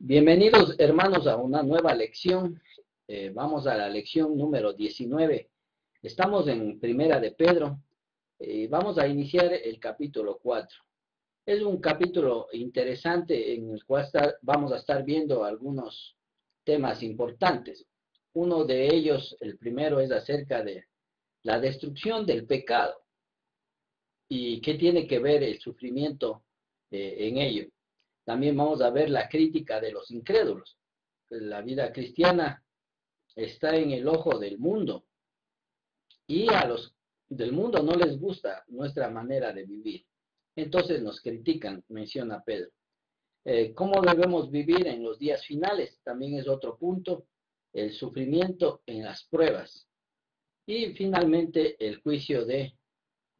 Bienvenidos hermanos a una nueva lección. Vamos a la lección número 19. Estamos en Primera de Pedro y vamos a iniciar el capítulo 4. Es un capítulo interesante en el cual vamos a estar viendo algunos temas importantes. Uno de ellos, el primero, es acerca de la destrucción del pecado y qué tiene que ver el sufrimiento en ello. También vamos a ver la crítica de los incrédulos. La vida cristiana está en el ojo del mundo y a los del mundo no les gusta nuestra manera de vivir. Entonces nos critican, menciona Pedro. ¿Cómo debemos vivir en los días finales? También es otro punto. El sufrimiento en las pruebas. Y finalmente el juicio de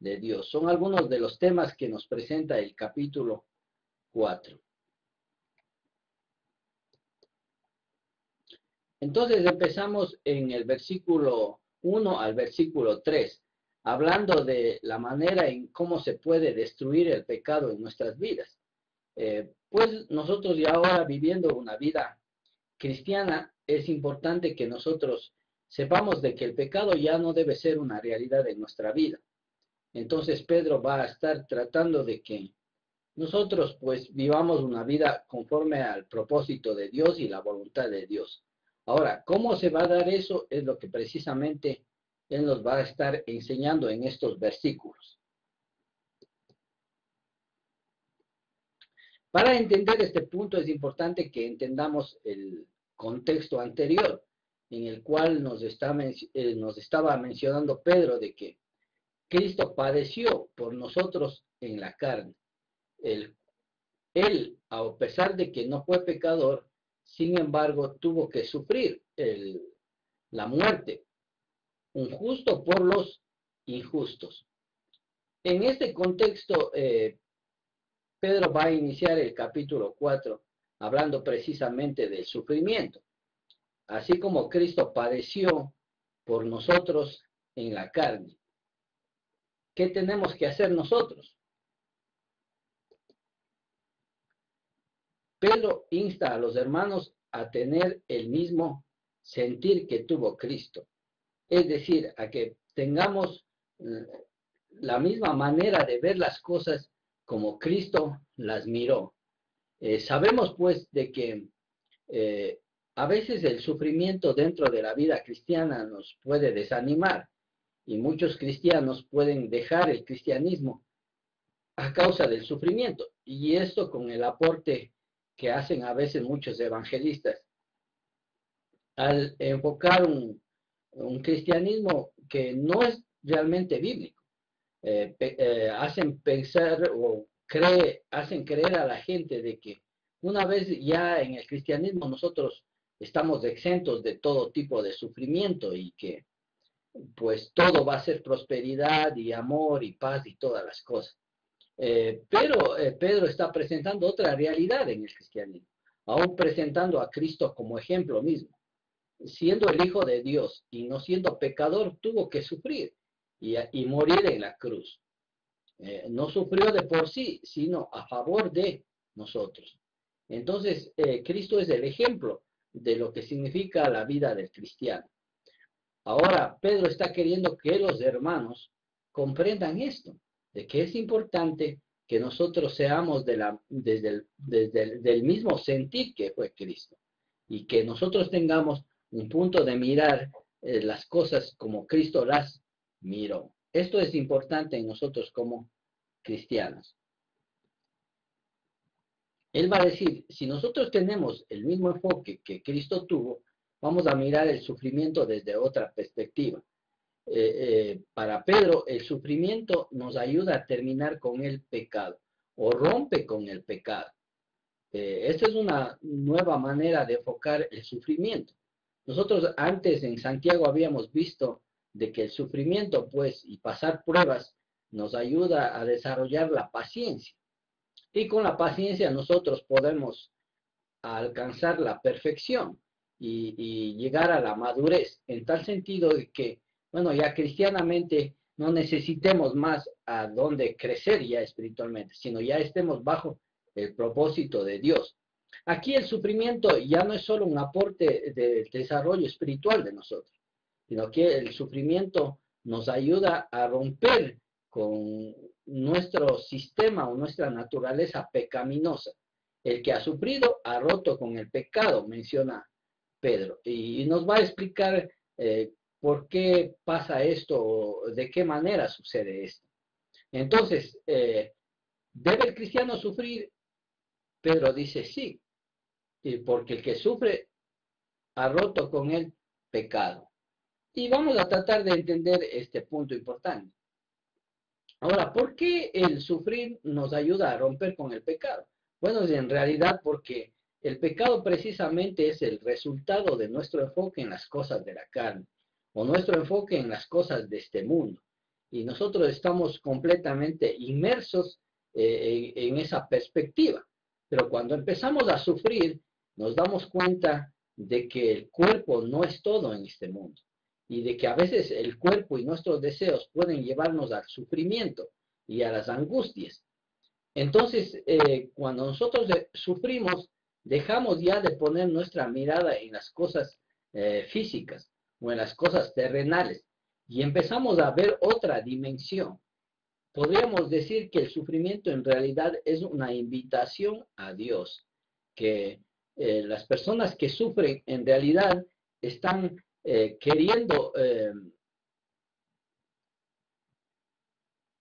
Dios. Son algunos de los temas que nos presenta el capítulo 4. Entonces empezamos en el versículo 1 al versículo 3, hablando de la manera en cómo se puede destruir el pecado en nuestras vidas. Pues nosotros ya ahora viviendo una vida cristiana, es importante que nosotros sepamos de que el pecado ya no debe ser una realidad en nuestra vida. Entonces Pedro va a estar tratando de que nosotros pues vivamos una vida conforme al propósito de Dios y la voluntad de Dios. Ahora, ¿cómo se va a dar eso? Es lo que precisamente Él nos va a estar enseñando en estos versículos. Para entender este punto es importante que entendamos el contexto anterior, en el cual nos estaba mencionando Pedro de que Cristo padeció por nosotros en la carne. Él, a pesar de que no fue pecador, sin embargo, tuvo que sufrir la muerte, un justo por los injustos. En este contexto, Pedro va a iniciar el capítulo 4 hablando precisamente del sufrimiento. Así como Cristo padeció por nosotros en la carne. ¿Qué tenemos que hacer nosotros? Pedro insta a los hermanos a tener el mismo sentir que tuvo Cristo. Es decir, a que tengamos la misma manera de ver las cosas como Cristo las miró. Sabemos pues de que a veces el sufrimiento dentro de la vida cristiana nos puede desanimar y muchos cristianos pueden dejar el cristianismo a causa del sufrimiento, y esto con el aporte que hacen a veces muchos evangelistas al enfocar un cristianismo que no es realmente bíblico. Hacen pensar o hacen creer a la gente de que una vez ya en el cristianismo nosotros estamos exentos de todo tipo de sufrimiento y que pues todo va a ser prosperidad y amor y paz y todas las cosas. Pero Pedro está presentando otra realidad en el cristianismo, aún presentando a Cristo como ejemplo mismo. Siendo el Hijo de Dios y no siendo pecador, tuvo que sufrir y morir en la cruz. No sufrió de por sí, sino a favor de nosotros. Entonces, Cristo es el ejemplo de lo que significa la vida del cristiano. Ahora, Pedro está queriendo que los hermanos comprendan esto, de que es importante que nosotros seamos del mismo sentir que fue Cristo y que nosotros tengamos un punto de mirar las cosas como Cristo las miró. Esto es importante en nosotros como cristianos. Él va a decir, si nosotros tenemos el mismo enfoque que Cristo tuvo, vamos a mirar el sufrimiento desde otra perspectiva. Para Pedro, el sufrimiento nos ayuda a terminar con el pecado o rompe con el pecado. Esta es una nueva manera de enfocar el sufrimiento. Nosotros antes en Santiago habíamos visto de que el sufrimiento, pues, y pasar pruebas nos ayuda a desarrollar la paciencia. Y con la paciencia nosotros podemos alcanzar la perfección y llegar a la madurez, en tal sentido de que, bueno, ya cristianamente no necesitemos más a dónde crecer ya espiritualmente, sino ya estemos bajo el propósito de Dios. Aquí el sufrimiento ya no es solo un aporte del desarrollo espiritual de nosotros, sino que el sufrimiento nos ayuda a romper con nuestro sistema o nuestra naturaleza pecaminosa. El que ha sufrido ha roto con el pecado, menciona Pedro, y nos va a explicar por qué pasa esto o de qué manera sucede esto. Entonces, ¿debe el cristiano sufrir? Pedro dice sí, porque el que sufre ha roto con el pecado. Y vamos a tratar de entender este punto importante. Ahora, ¿por qué el sufrir nos ayuda a romper con el pecado? Bueno, en realidad porque el pecado precisamente es el resultado de nuestro enfoque en las cosas de la carne o nuestro enfoque en las cosas de este mundo. Y nosotros estamos completamente inmersos en esa perspectiva. Pero cuando empezamos a sufrir, nos damos cuenta de que el cuerpo no es todo en este mundo y de que a veces el cuerpo y nuestros deseos pueden llevarnos al sufrimiento y a las angustias. Entonces, cuando nosotros sufrimos, dejamos ya de poner nuestra mirada en las cosas físicas o en las cosas terrenales y empezamos a ver otra dimensión. Podríamos decir que el sufrimiento en realidad es una invitación a Dios, que las personas que sufren en realidad están queriendo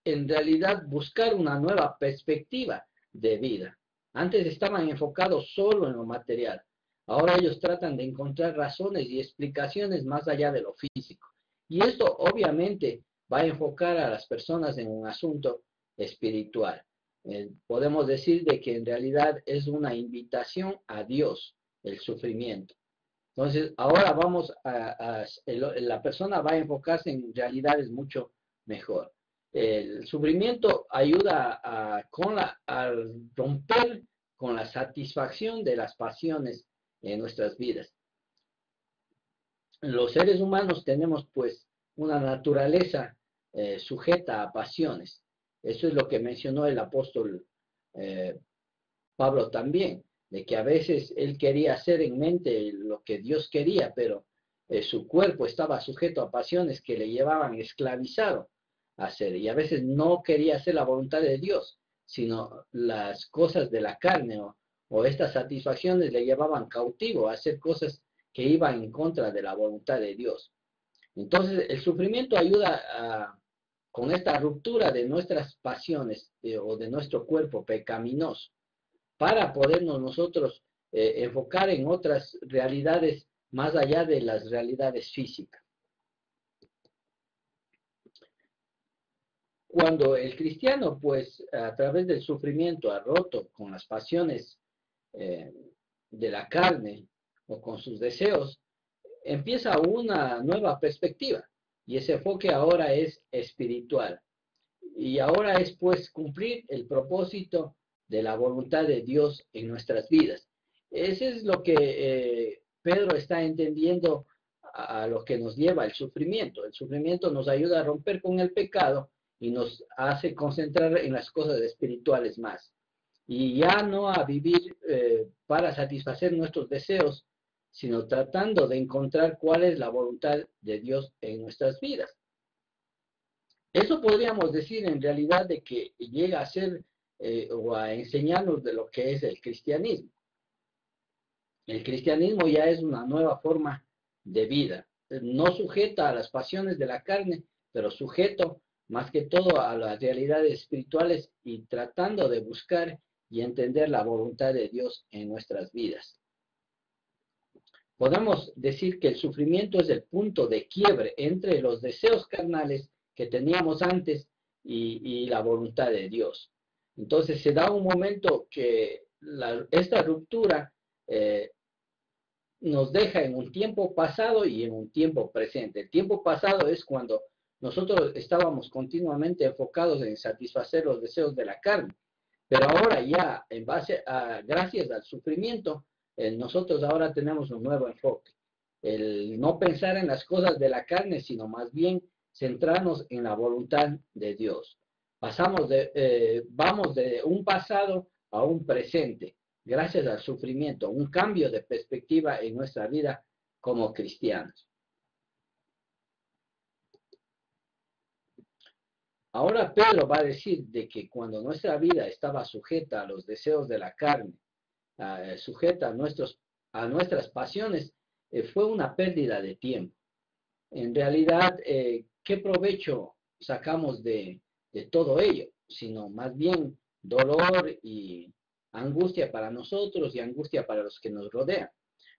en realidad buscar una nueva perspectiva de vida. Antes estaban enfocados solo en lo material. Ahora ellos tratan de encontrar razones y explicaciones más allá de lo físico. Y esto obviamente va a enfocar a las personas en un asunto espiritual. Podemos decir de que en realidad es una invitación a Dios el sufrimiento. Entonces, ahora la persona va a enfocarse en realidades mucho mejor. El sufrimiento ayuda a romper con la satisfacción de las pasiones en nuestras vidas. Los seres humanos tenemos pues una naturaleza sujeta a pasiones. Eso es lo que mencionó el apóstol eh, Pablo también, de que a veces él quería hacer en mente lo que Dios quería, pero su cuerpo estaba sujeto a pasiones que le llevaban esclavizado a hacer, y a veces no quería hacer la voluntad de Dios, sino las cosas de la carne o estas satisfacciones le llevaban cautivo a hacer cosas que iban en contra de la voluntad de Dios. Entonces, el sufrimiento ayuda con esta ruptura de nuestras pasiones o de nuestro cuerpo pecaminoso para podernos nosotros enfocar en otras realidades más allá de las realidades físicas. Cuando el cristiano, pues, a través del sufrimiento ha roto con las pasiones eh, de la carne o con sus deseos, empieza una nueva perspectiva y ese enfoque ahora es espiritual. Y ahora es, pues, cumplir el propósito de la voluntad de Dios en nuestras vidas. Ese es lo que Pedro está entendiendo a lo que nos lleva el sufrimiento. El sufrimiento nos ayuda a romper con el pecado y nos hace concentrar en las cosas espirituales más. Y ya no a vivir para satisfacer nuestros deseos, sino tratando de encontrar cuál es la voluntad de Dios en nuestras vidas. Eso podríamos decir en realidad de que llega a ser o a enseñarnos de lo que es el cristianismo. El cristianismo ya es una nueva forma de vida, no sujeta a las pasiones de la carne, pero sujeto más que todo a las realidades espirituales y tratando de buscar y entender la voluntad de Dios en nuestras vidas. Podemos decir que el sufrimiento es el punto de quiebre entre los deseos carnales que teníamos antes y la voluntad de Dios. Entonces se da un momento que esta ruptura nos deja en un tiempo pasado y en un tiempo presente. El tiempo pasado es cuando nosotros estábamos continuamente enfocados en satisfacer los deseos de la carne, pero ahora ya en base a, gracias al sufrimiento, nosotros ahora tenemos un nuevo enfoque. El no pensar en las cosas de la carne, sino más bien centrarnos en la voluntad de Dios. Vamos de un pasado a un presente, gracias al sufrimiento, un cambio de perspectiva en nuestra vida como cristianos. Ahora Pedro va a decir de que cuando nuestra vida estaba sujeta a los deseos de la carne, sujeta a nuestras pasiones, fue una pérdida de tiempo. En realidad, ¿qué provecho sacamos de todo ello? Sino más bien dolor y angustia para nosotros y angustia para los que nos rodean.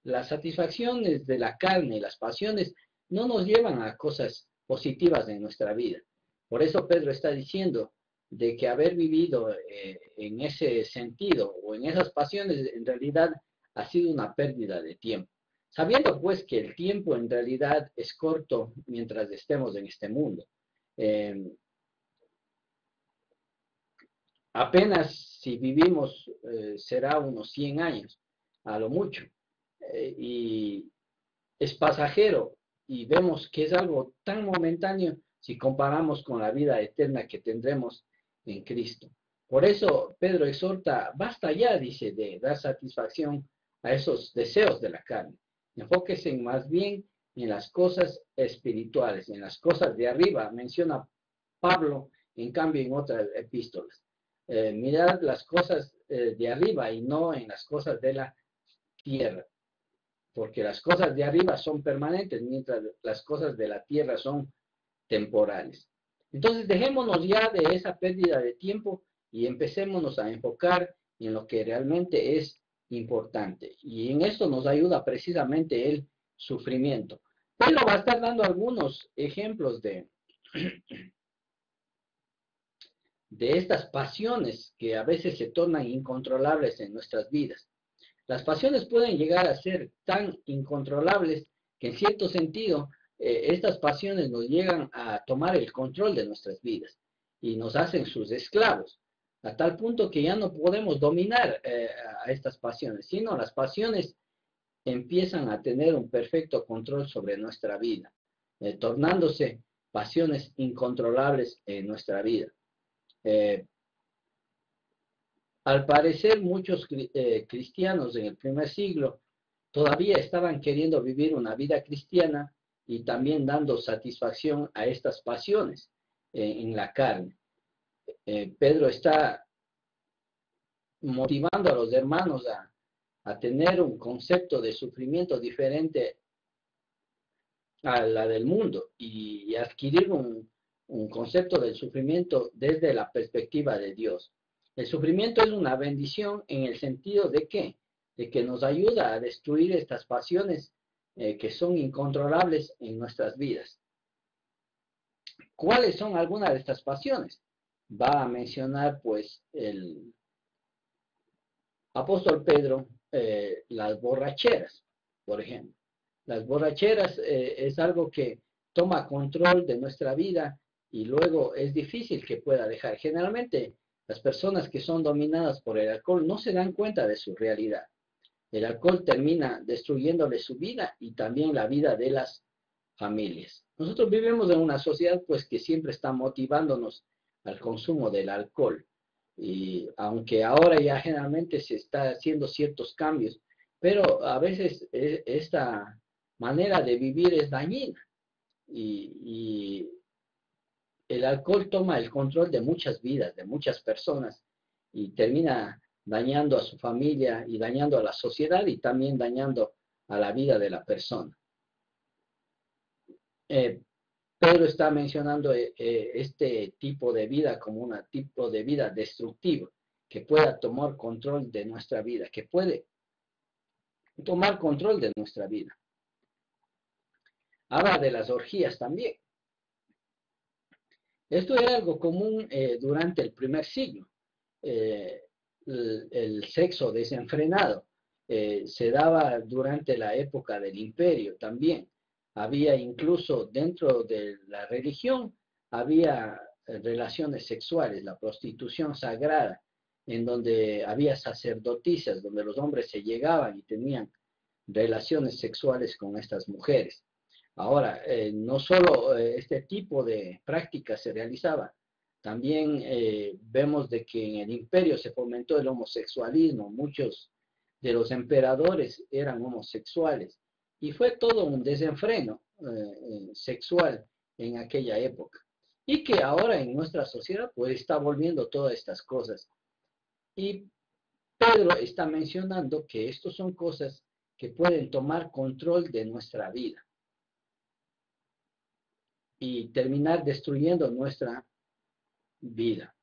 Las satisfacciones de la carne y las pasiones no nos llevan a cosas positivas en nuestra vida. Por eso Pedro está diciendo de que haber vivido en ese sentido o en esas pasiones en realidad ha sido una pérdida de tiempo. Sabiendo pues que el tiempo en realidad es corto mientras estemos en este mundo. Apenas si vivimos será unos 100 años, a lo mucho. Y es pasajero y vemos que es algo tan momentáneo si comparamos con la vida eterna que tendremos en Cristo. Por eso Pedro exhorta, basta ya, dice, de dar satisfacción a esos deseos de la carne. Enfóquese más bien en las cosas espirituales, en las cosas de arriba. Menciona Pablo, en cambio, en otras epístolas. Mirad las cosas de arriba y no en las cosas de la tierra, porque las cosas de arriba son permanentes, mientras las cosas de la tierra son temporales. Entonces, dejémonos ya de esa pérdida de tiempo y empecémonos a enfocar en lo que realmente es importante. Y en esto nos ayuda precisamente el sufrimiento. Pedro va a estar dando algunos ejemplos de estas pasiones que a veces se tornan incontrolables en nuestras vidas. Las pasiones pueden llegar a ser tan incontrolables que en cierto sentido estas pasiones nos llegan a tomar el control de nuestras vidas y nos hacen sus esclavos, a tal punto que ya no podemos dominar a estas pasiones, sino las pasiones empiezan a tener un perfecto control sobre nuestra vida, tornándose pasiones incontrolables en nuestra vida. Al parecer, muchos cristianos en el primer siglo todavía estaban queriendo vivir una vida cristiana y también dando satisfacción a estas pasiones en la carne. Pedro está motivando a los hermanos a tener un concepto de sufrimiento diferente a la del mundo y adquirir un concepto del sufrimiento desde la perspectiva de Dios. El sufrimiento es una bendición en el sentido de que nos ayuda a destruir estas pasiones que son incontrolables en nuestras vidas. ¿Cuáles son algunas de estas pasiones? Va a mencionar pues el apóstol Pedro las borracheras, por ejemplo. Las borracheras es algo que toma control de nuestra vida y luego es difícil que pueda dejar. Generalmente las personas que son dominadas por el alcohol no se dan cuenta de su realidad. El alcohol termina destruyéndole su vida y también la vida de las familias. Nosotros vivimos en una sociedad pues que siempre está motivándonos al consumo del alcohol. Y aunque ahora ya generalmente se está haciendo ciertos cambios, pero a veces esta manera de vivir es dañina y el alcohol toma el control de muchas vidas, de muchas personas y termina dañando a su familia y dañando a la sociedad y también dañando a la vida de la persona. Pedro está mencionando este tipo de vida como un tipo de vida destructivo que pueda tomar control de nuestra vida, que puede tomar control de nuestra vida. Habla de las orgías también. Esto era algo común durante el primer siglo. El sexo desenfrenado se daba durante la época del imperio también. Había incluso dentro de la religión, había relaciones sexuales, la prostitución sagrada, en donde había sacerdotisas, donde los hombres se llegaban y tenían relaciones sexuales con estas mujeres. Ahora, no solo este tipo de prácticas se realizaba, también vemos de que en el imperio se fomentó el homosexualismo, muchos de los emperadores eran homosexuales y fue todo un desenfreno sexual en aquella época. Y que ahora en nuestra sociedad pues está volviendo todas estas cosas. Y Pedro está mencionando que estas son cosas que pueden tomar control de nuestra vida y terminar destruyendo nuestra vida.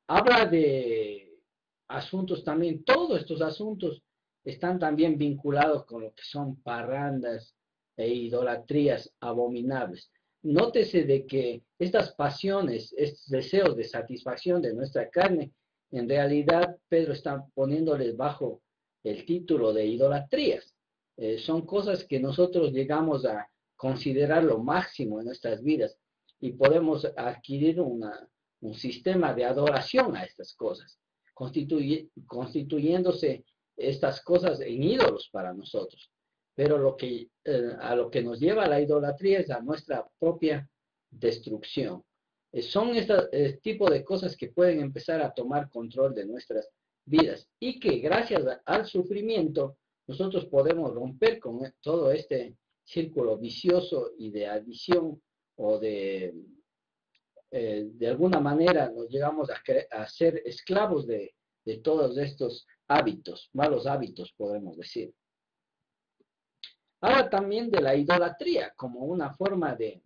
Habla de asuntos también, todos estos asuntos están también vinculados con lo que son parrandas e idolatrías abominables. Nótese de que estas pasiones, estos deseos de satisfacción de nuestra carne, en realidad Pedro está poniéndoles bajo el título de idolatrías. Son cosas que nosotros llegamos a considerar lo máximo en nuestras vidas y podemos adquirir un sistema de adoración a estas cosas, constituyéndose estas cosas en ídolos para nosotros. Pero a lo que nos lleva a la idolatría es a nuestra propia destrucción. Son este tipo de cosas que pueden empezar a tomar control de nuestras vidas y que gracias al sufrimiento nosotros podemos romper con todo este círculo vicioso y de adición o de alguna manera nos llegamos a ser esclavos de todos estos hábitos, malos hábitos podemos decir. Habla también de la idolatría como una forma de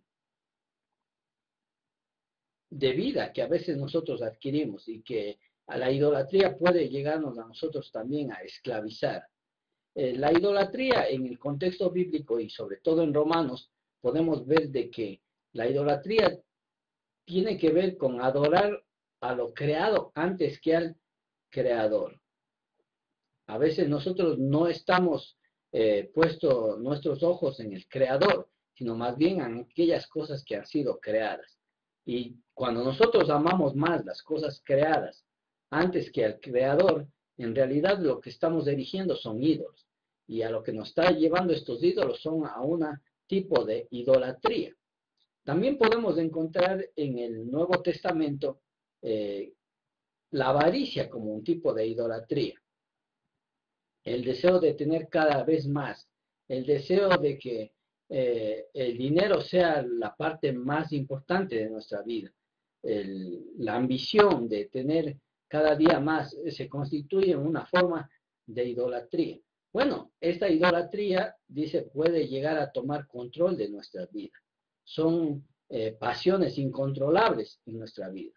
vida que a veces nosotros adquirimos y que a la idolatría puede llegarnos a nosotros también a esclavizar. La idolatría en el contexto bíblico y sobre todo en Romanos podemos ver de que la idolatría tiene que ver con adorar a lo creado antes que al creador. A veces nosotros no estamos puesto nuestros ojos en el creador, sino más bien en aquellas cosas que han sido creadas. Y cuando nosotros amamos más las cosas creadas antes que al creador, en realidad lo que estamos erigiendo son ídolos. Y a lo que nos está llevando estos ídolos son a un tipo de idolatría. También podemos encontrar en el Nuevo Testamento la avaricia como un tipo de idolatría. El deseo de tener cada vez más, el deseo de que el dinero sea la parte más importante de nuestra vida, la ambición de tener cada día más se constituye en una forma de idolatría. Bueno, esta idolatría, dice, puede llegar a tomar control de nuestra vida. Son pasiones incontrolables en nuestra vida.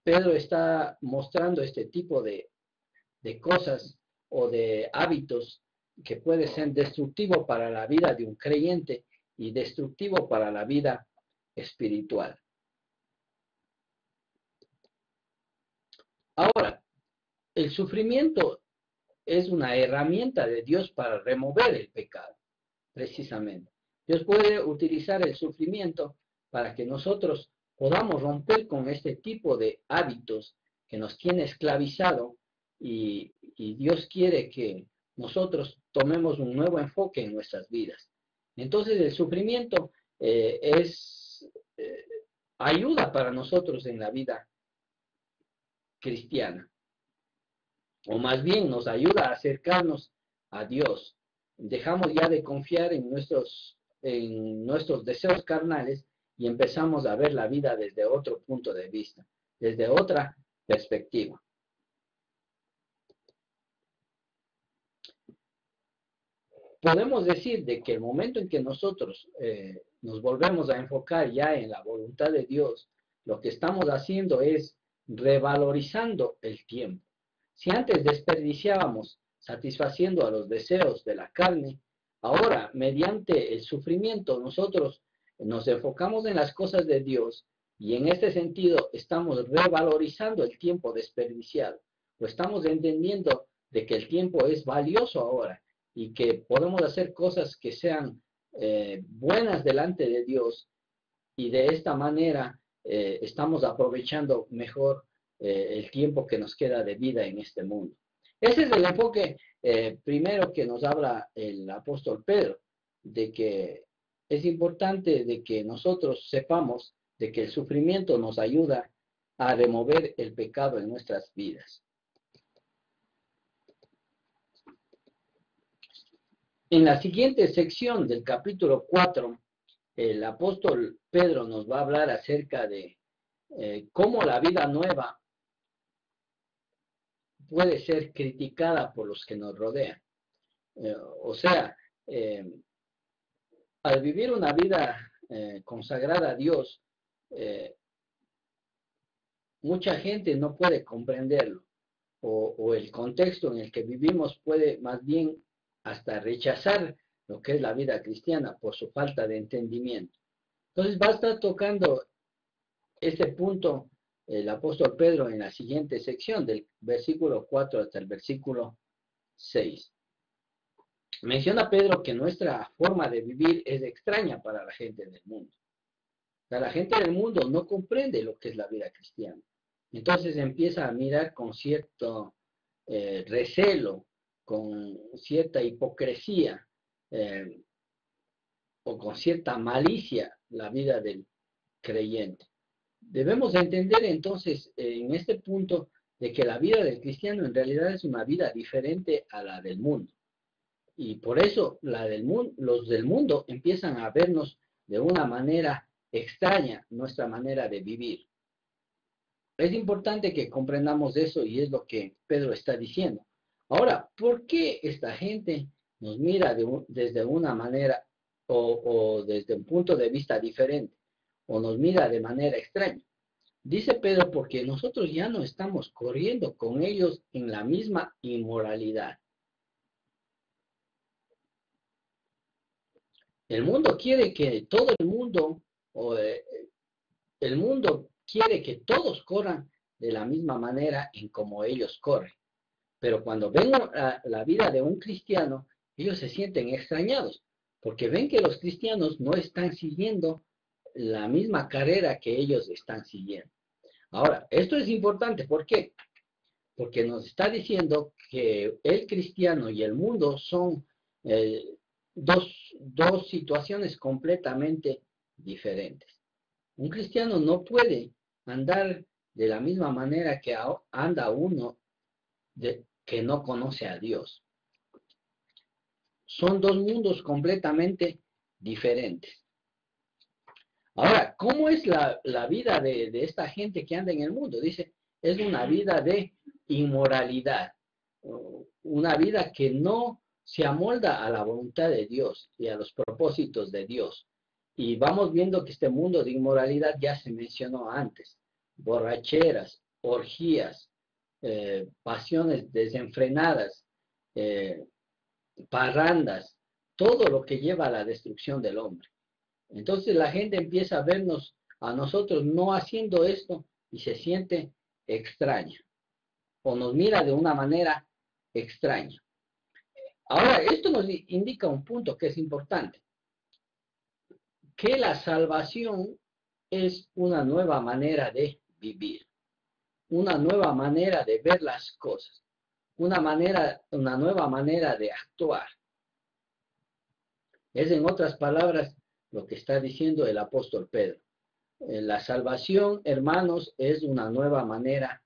Pedro está mostrando este tipo de cosas o de hábitos que puede ser destructivo para la vida de un creyente y destructivo para la vida espiritual. Ahora, el sufrimiento es una herramienta de Dios para remover el pecado, precisamente. Dios puede utilizar el sufrimiento para que nosotros podamos romper con este tipo de hábitos que nos tiene esclavizado y Dios quiere que nosotros tomemos un nuevo enfoque en nuestras vidas. Entonces el sufrimiento ayuda para nosotros en la vida cristiana, o más bien nos ayuda a acercarnos a Dios. Dejamos ya de confiar en nuestros deseos carnales y empezamos a ver la vida desde otro punto de vista, desde otra perspectiva. Podemos decir de que el momento en que nosotros nos volvemos a enfocar ya en la voluntad de Dios, lo que estamos haciendo es revalorizando el tiempo. Si antes desperdiciábamos satisfaciendo a los deseos de la carne, ahora mediante el sufrimiento nosotros nos enfocamos en las cosas de Dios y en este sentido estamos revalorizando el tiempo desperdiciado, o estamos entendiendo de que el tiempo es valioso ahora y que podemos hacer cosas que sean buenas delante de Dios y de esta manera estamos aprovechando mejor el tiempo que nos queda de vida en este mundo. Ese es el enfoque primero que nos habla el apóstol Pedro, de que es importante de que nosotros sepamos de que el sufrimiento nos ayuda a remover el pecado en nuestras vidas. En la siguiente sección del capítulo 4, el apóstol Pedro nos va a hablar acerca de cómo la vida nueva puede ser criticada por los que nos rodean. O sea, al vivir una vida consagrada a Dios, mucha gente no puede comprenderlo, o el contexto en el que vivimos puede más bien hasta rechazar lo que es la vida cristiana por su falta de entendimiento. Entonces va a estar tocando este punto el apóstol Pedro en la siguiente sección, del versículo 4 hasta el versículo 6. Menciona Pedro que nuestra forma de vivir es extraña para la gente del mundo. O sea, la gente del mundo no comprende lo que es la vida cristiana. Entonces empieza a mirar con cierto recelo, con cierta hipocresía o con cierta malicia la vida del creyente. Debemos entender entonces en este punto de que la vida del cristiano en realidad es una vida diferente a la del mundo. Y por eso los del mundo empiezan a vernos de una manera extraña nuestra manera de vivir. Es importante que comprendamos eso y es lo que Pedro está diciendo. Ahora, ¿por qué esta gente nos mira desde una manera o desde un punto de vista diferente o nos mira de manera extraña? Dice Pedro, porque nosotros ya no estamos corriendo con ellos en la misma inmoralidad. El mundo quiere que todo el mundo, el mundo quiere que todos corran de la misma manera en como ellos corren. Pero cuando ven la vida de un cristiano, ellos se sienten extrañados, porque ven que los cristianos no están siguiendo la misma carrera que ellos están siguiendo. Ahora, esto es importante, ¿por qué? Porque nos está diciendo que el cristiano y el mundo son dos situaciones completamente diferentes. Un cristiano no puede andar de la misma manera que anda uno que no conoce a Dios. Son dos mundos completamente diferentes. Ahora, ¿cómo es la vida de esta gente que anda en el mundo? Dice, es una vida de inmoralidad, una vida que no se amolda a la voluntad de Dios y a los propósitos de Dios. Y vamos viendo que este mundo de inmoralidad ya se mencionó antes. Borracheras, orgías, pasiones desenfrenadas, parrandas, todo lo que lleva a la destrucción del hombre. Entonces la gente empieza a vernos a nosotros no haciendo esto y se siente extraña o nos mira de una manera extraña. Ahora, esto nos indica un punto que es importante, que la salvación es una nueva manera de vivir, una nueva manera de ver las cosas, una nueva manera de actuar. Es, en otras palabras, lo que está diciendo el apóstol Pedro. La salvación, hermanos, es una nueva manera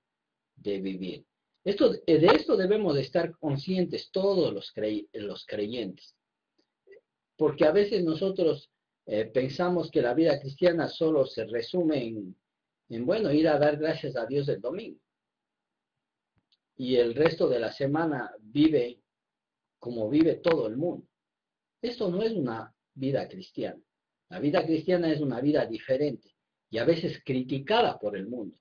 de vivir. De esto debemos de estar conscientes todos los creyentes. Porque a veces nosotros pensamos que la vida cristiana solo se resume bueno, ir a dar gracias a Dios el domingo. Y el resto de la semana vive como vive todo el mundo. Esto no es una vida cristiana. La vida cristiana es una vida diferente y a veces criticada por el mundo,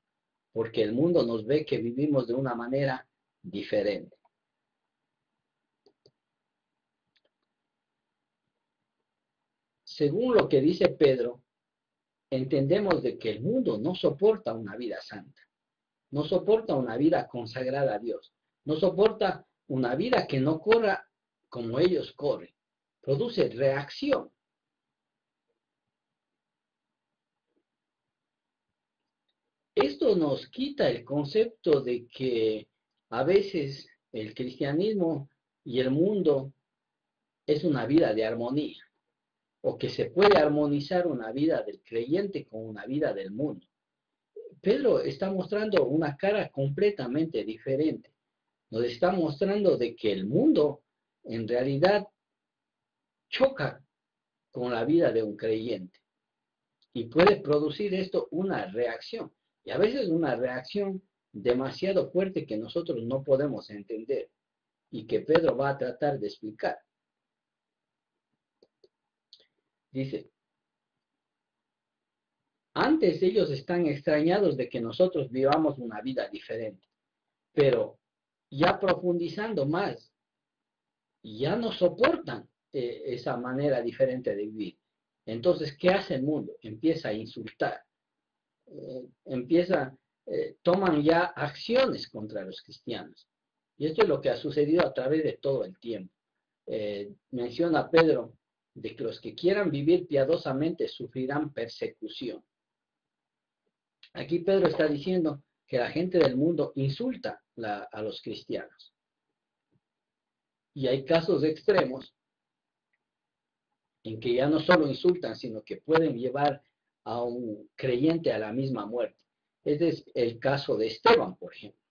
porque el mundo nos ve que vivimos de una manera diferente. Según lo que dice Pedro, entendemos de que el mundo no soporta una vida santa, no soporta una vida consagrada a Dios, no soporta una vida que no corra como ellos corren, produce reacción. Esto nos quita el concepto de que a veces el cristianismo y el mundo es una vida de armonía, o que se puede armonizar una vida del creyente con una vida del mundo. Pedro está mostrando una cara completamente diferente. Nos está mostrando de que el mundo en realidad choca con la vida de un creyente y puede producir esto una reacción, y a veces una reacción demasiado fuerte que nosotros no podemos entender y que Pedro va a tratar de explicar. Dice, antes ellos están extrañados de que nosotros vivamos una vida diferente, pero ya profundizando más, ya no soportan esa manera diferente de vivir. Entonces, ¿qué hace el mundo? Empieza a insultar, toman ya acciones contra los cristianos. Y esto es lo que ha sucedido a través de todo el tiempo. Menciona Pedro de que los que quieran vivir piadosamente sufrirán persecución. Aquí Pedro está diciendo que la gente del mundo insulta a los cristianos. Y hay casos extremos en que ya no solo insultan, sino que pueden llevar a un creyente a la misma muerte. Este es el caso de Esteban, por ejemplo.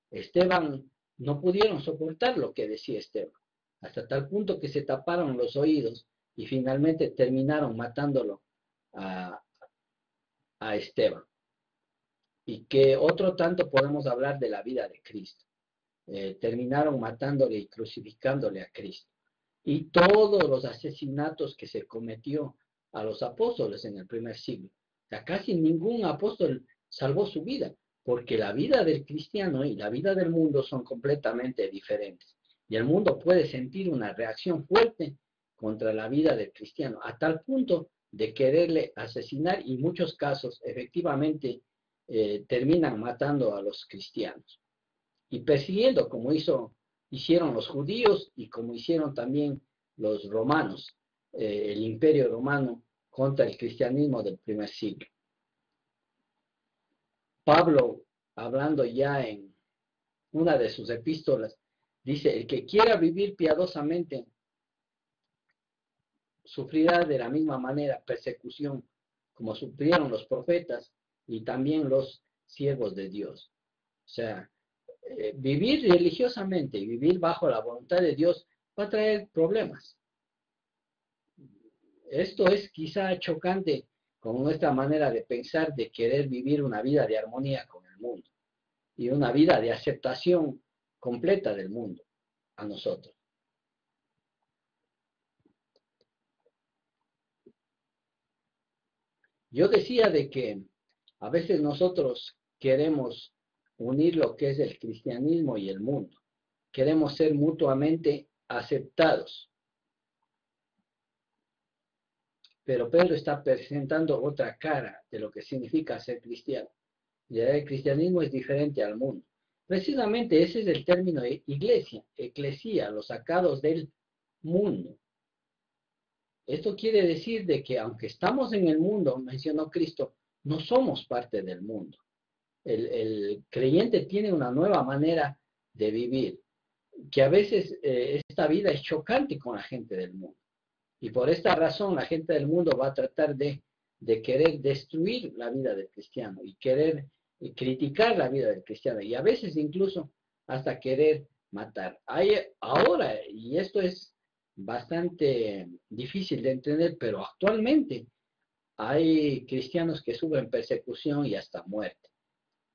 Esteban no pudieron soportar lo que decía Esteban, hasta tal punto que se taparon los oídos y finalmente terminaron matándolo a Esteban. Y que otro tanto podemos hablar de la vida de Cristo. Terminaron matándole y crucificándole a Cristo. Y todos los asesinatos que se cometió a los apóstoles en el primer siglo. O sea, casi ningún apóstol salvó su vida, porque la vida del cristiano y la vida del mundo son completamente diferentes. Y el mundo puede sentir una reacción fuerte contra la vida del cristiano, a tal punto de quererle asesinar, y en muchos casos efectivamente terminan matando a los cristianos y persiguiendo, como hicieron los judíos y como hicieron también los romanos, el imperio romano contra el cristianismo del primer siglo. Pablo, hablando ya en una de sus epístolas, dice, el que quiera vivir piadosamente sufrirá de la misma manera persecución como sufrieron los profetas y también los siervos de Dios. O sea, vivir religiosamente y vivir bajo la voluntad de Dios va a traer problemas. Esto es quizá chocante con nuestra manera de pensar, de querer vivir una vida de armonía con el mundo y una vida de aceptación completa del mundo a nosotros. Yo decía de que a veces nosotros queremos unir lo que es el cristianismo y el mundo. Queremos ser mutuamente aceptados. Pero Pedro está presentando otra cara de lo que significa ser cristiano. Y el cristianismo es diferente al mundo. Precisamente ese es el término de iglesia, eclesía, los sacados del mundo. Esto quiere decir de que aunque estamos en el mundo, mencionó Cristo, no somos parte del mundo. El creyente tiene una nueva manera de vivir, que a veces esta vida es chocante con la gente del mundo. Y por esta razón la gente del mundo va a tratar de querer destruir la vida del cristiano y querer criticar la vida del cristiano y a veces incluso hasta querer matar. Ahora, y esto es bastante difícil de entender, pero actualmente hay cristianos que sufren persecución y hasta muerte.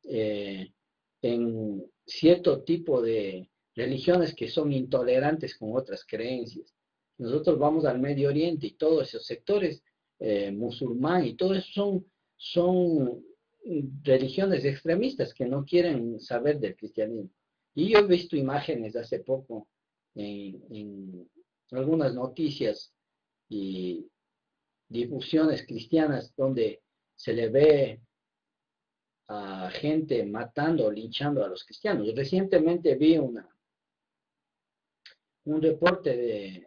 En cierto tipo de religiones que son intolerantes con otras creencias. Nosotros vamos al Medio Oriente y todos esos sectores musulmán y todo eso son religiones extremistas que no quieren saber del cristianismo. Y yo he visto imágenes hace poco en algunas noticias y difusiones cristianas donde se le ve a gente matando o linchando a los cristianos. Recientemente vi un reporte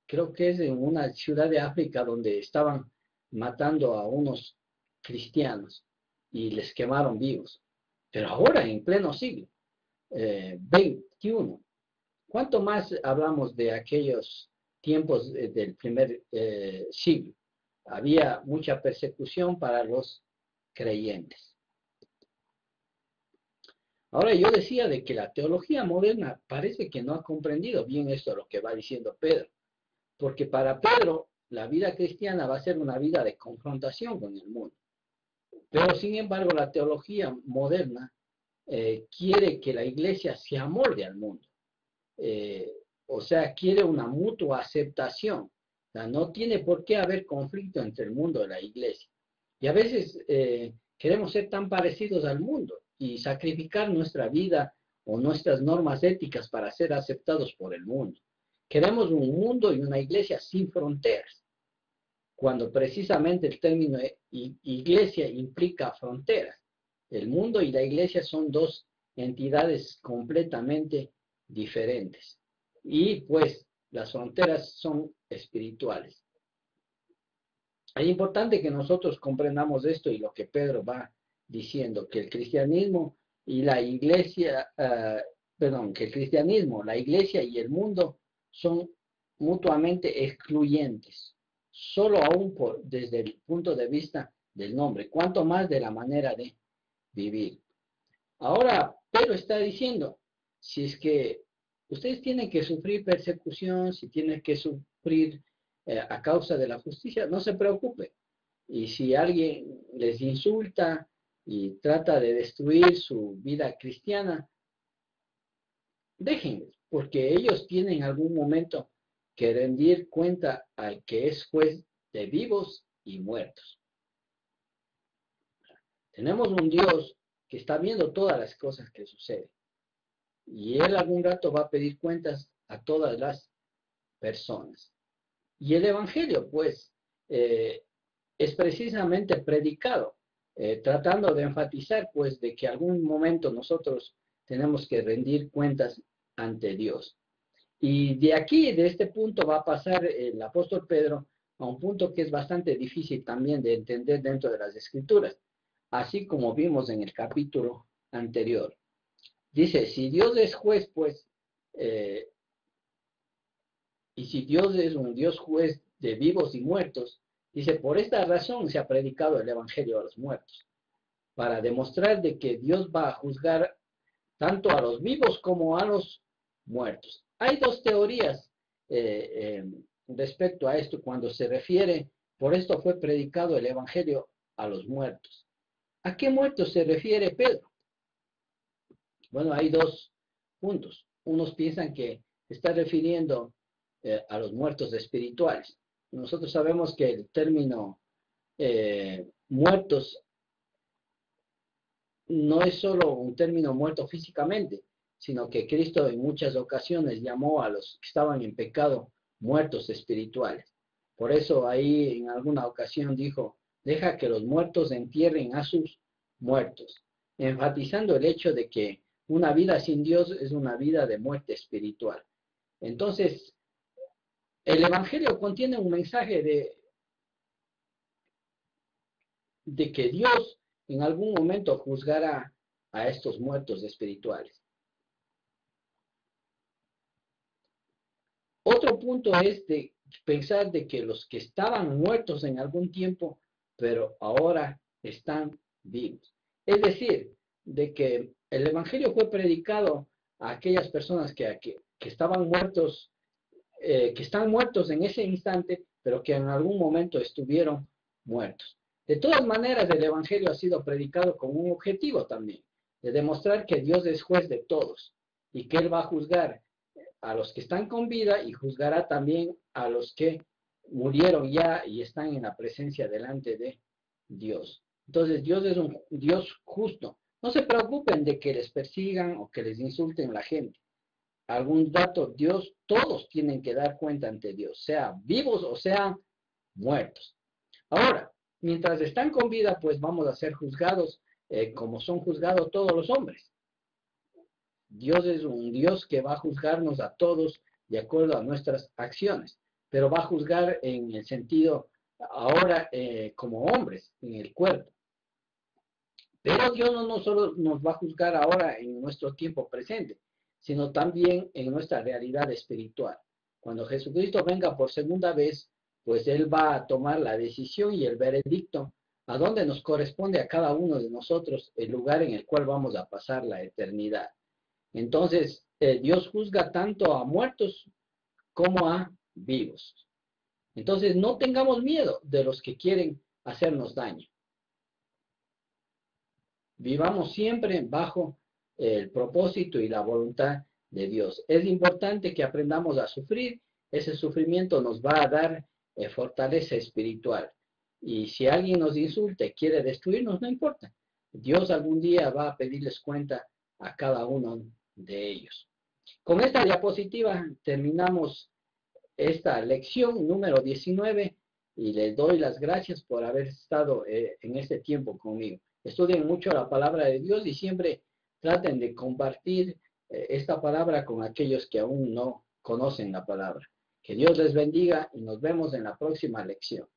creo que es en una ciudad de África donde estaban matando a unos cristianos y les quemaron vivos. Pero ahora, en pleno siglo XXI, ¿cuánto más hablamos de aquellos tiempos del primer siglo. Había mucha persecución para los creyentes. Ahora yo decía de que la teología moderna parece que no ha comprendido bien esto, lo que va diciendo Pedro, porque para Pedro la vida cristiana va a ser una vida de confrontación con el mundo. Pero sin embargo la teología moderna quiere que la iglesia se amolde al mundo. O sea, quiere una mutua aceptación. O sea, no tiene por qué haber conflicto entre el mundo y la iglesia. Y a veces queremos ser tan parecidos al mundo y sacrificar nuestra vida o nuestras normas éticas para ser aceptados por el mundo. Queremos un mundo y una iglesia sin fronteras, cuando precisamente el término iglesia implica fronteras. El mundo y la iglesia son dos entidades completamente diferentes. Y pues las fronteras son espirituales. Es importante que nosotros comprendamos esto y lo que Pedro va diciendo, que el cristianismo y la iglesia, que el cristianismo, la iglesia y el mundo son mutuamente excluyentes, solo aún desde el punto de vista del nombre, cuanto más de la manera de vivir. Ahora, Pedro está diciendo, si es que ustedes tienen que sufrir persecución, si tienen que sufrir a causa de la justicia, no se preocupen. Y si alguien les insulta y trata de destruir su vida cristiana, déjenlos, porque ellos tienen en algún momento que rendir cuenta al que es juez de vivos y muertos. Tenemos un Dios que está viendo todas las cosas que suceden. Y Él algún rato va a pedir cuentas a todas las personas. Y el Evangelio, pues, es precisamente predicado, tratando de enfatizar, pues, de que algún momento nosotros tenemos que rendir cuentas ante Dios. Y de aquí, de este punto, va a pasar el apóstol Pedro a un punto que es bastante difícil también de entender dentro de las Escrituras, así como vimos en el capítulo anterior. Dice, si Dios es juez, pues, y si Dios es un Dios juez de vivos y muertos, dice, por esta razón se ha predicado el Evangelio a los muertos, para demostrar de que Dios va a juzgar tanto a los vivos como a los muertos. Hay dos teorías respecto a esto cuando se refiere, por esto fue predicado el Evangelio a los muertos. ¿A qué muertos se refiere Pedro? Bueno, hay dos puntos. Unos piensan que está refiriendo a los muertos espirituales. Nosotros sabemos que el término muertos no es solo un término muerto físicamente, sino que Cristo en muchas ocasiones llamó a los que estaban en pecado muertos espirituales. Por eso ahí en alguna ocasión dijo, deja que los muertos entierren a sus muertos, enfatizando el hecho de que una vida sin Dios es una vida de muerte espiritual. Entonces, el Evangelio contiene un mensaje de que Dios en algún momento juzgará a estos muertos espirituales. Otro punto es de pensar de que los que estaban muertos en algún tiempo, pero ahora están vivos. Es decir, de que el Evangelio fue predicado a aquellas personas que estaban muertos, que están muertos en ese instante, pero que en algún momento estuvieron muertos. De todas maneras, el Evangelio ha sido predicado con un objetivo también, de demostrar que Dios es juez de todos y que Él va a juzgar a los que están con vida y juzgará también a los que murieron ya y están en la presencia delante de Dios. Entonces, Dios es un Dios justo. No se preocupen de que les persigan o que les insulten la gente. Algún dato, Dios, todos tienen que dar cuenta ante Dios, sea vivos o sean muertos. Ahora, mientras están con vida, pues vamos a ser juzgados como son juzgados todos los hombres. Dios es un Dios que va a juzgarnos a todos de acuerdo a nuestras acciones, pero va a juzgar en el sentido ahora como hombres, en el cuerpo. Pero Dios no solo nos va a juzgar ahora en nuestro tiempo presente, sino también en nuestra realidad espiritual. Cuando Jesucristo venga por segunda vez, pues Él va a tomar la decisión y el veredicto a dónde nos corresponde a cada uno de nosotros el lugar en el cual vamos a pasar la eternidad. Entonces, Dios juzga tanto a muertos como a vivos. Entonces, no tengamos miedo de los que quieren hacernos daño. Vivamos siempre bajo el propósito y la voluntad de Dios. Es importante que aprendamos a sufrir. Ese sufrimiento nos va a dar fortaleza espiritual. Y si alguien nos insulta y quiere destruirnos, no importa. Dios algún día va a pedirles cuenta a cada uno de ellos. Con esta diapositiva terminamos esta lección número 19 y les doy las gracias por haber estado en este tiempo conmigo. Estudien mucho la palabra de Dios y siempre traten de compartir esta palabra con aquellos que aún no conocen la palabra. Que Dios les bendiga y nos vemos en la próxima lección.